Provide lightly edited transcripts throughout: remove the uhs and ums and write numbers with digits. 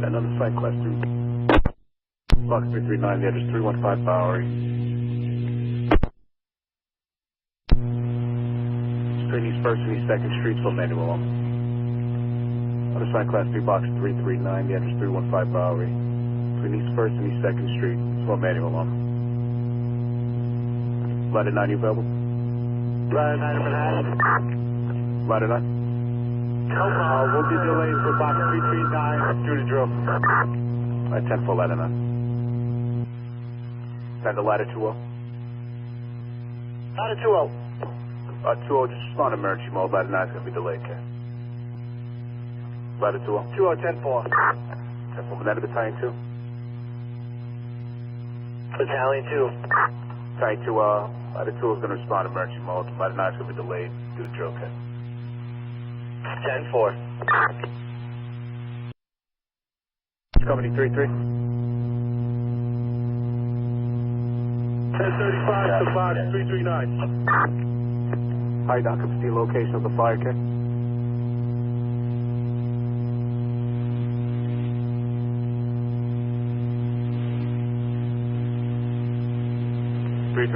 Another flight class 2. Box 339, the address 315 Bowery. Between East 1st and East 2nd Streets, full manual on. Other sign class 3, box 339, the address 315 Bowery. Between East 1st and East 2nd Street, full manual on. Ladder 9, you available? Ladder 9 in Manhattan. Ladder 9? We'll be delayed for box 339 due to drill. Alright, 10 full ladder 9. Send the ladder 2-0. Ladder 2-0. 2-0, just respond to emergency mode. Ladder 9 is going to be delayed, okay? Ladder 2-0. 2-0, 10-4. 10-4, Manhattan Battalion 2. Battalion 2. Battalion 2, ladder 2 is going to respond to emergency mode. Ladder 9 is going to be delayed due to drill, okay? 10-4. Company 3-3. 1035 to box 339. Hi, Doc. What's the location of the fire, okay? Three.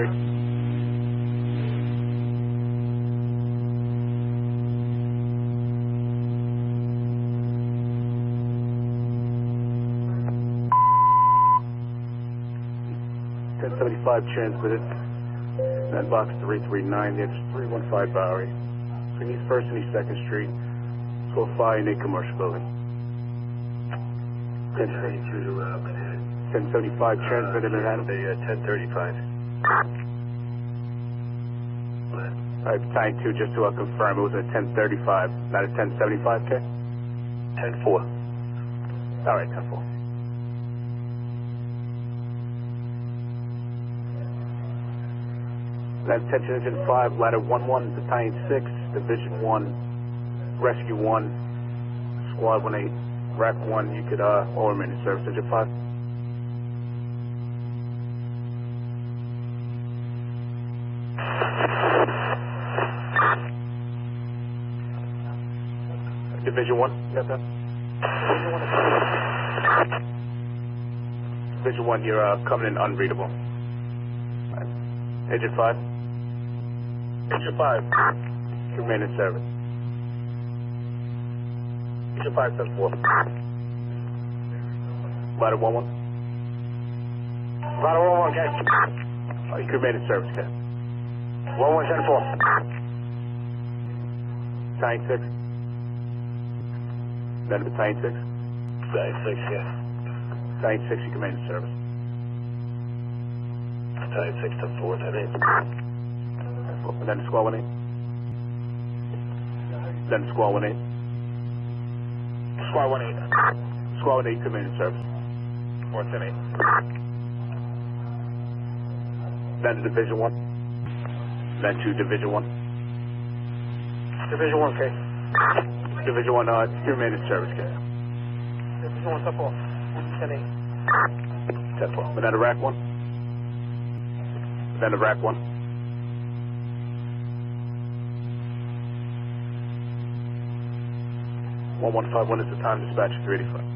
1075 transmitted. Then box 339, the address 315 Bowery. Between East 1st and East 2nd Street. So a fire in a commercial building. 1075 transmitted Manhattan. 1035. Alright, Battalion 2, just to confirm, it was a 1035, not a 1075, okay? 10-4. Alright, 10-4. That's Attention Engine 5, Ladder 1-1, Battalion 6, Division 1, Rescue 1, Squad 1-8, Rack 1, you could, all remain in service, Engine 5. Division 1, you got that? Division 1, you're, coming in unreadable. Engine 5. Engine 5. Remain in service. Engine 5, 10-4. Ladder 1-1. Ladder 1-1, okay. You can remain in service, okay? 1-1, 10-4. Battalion 6. Then Battalion 6. Battalion 6, yeah. Battalion 6, you can remain in service. Battalion 6 to 4, 10-8. And then Squad 1-8. Then Squad 1-8. Squad 1-8. Squad 1-8, you can remain in service. 4, 10-8. Then Division 1. Then to Division 1. Division 1, okay. Division 1, you can remain in service, okay? Division 1, 10-4. 10-8. 10-4. And then the Rack 1. Then the Rack 1. 1151 is the time, dispatch 385.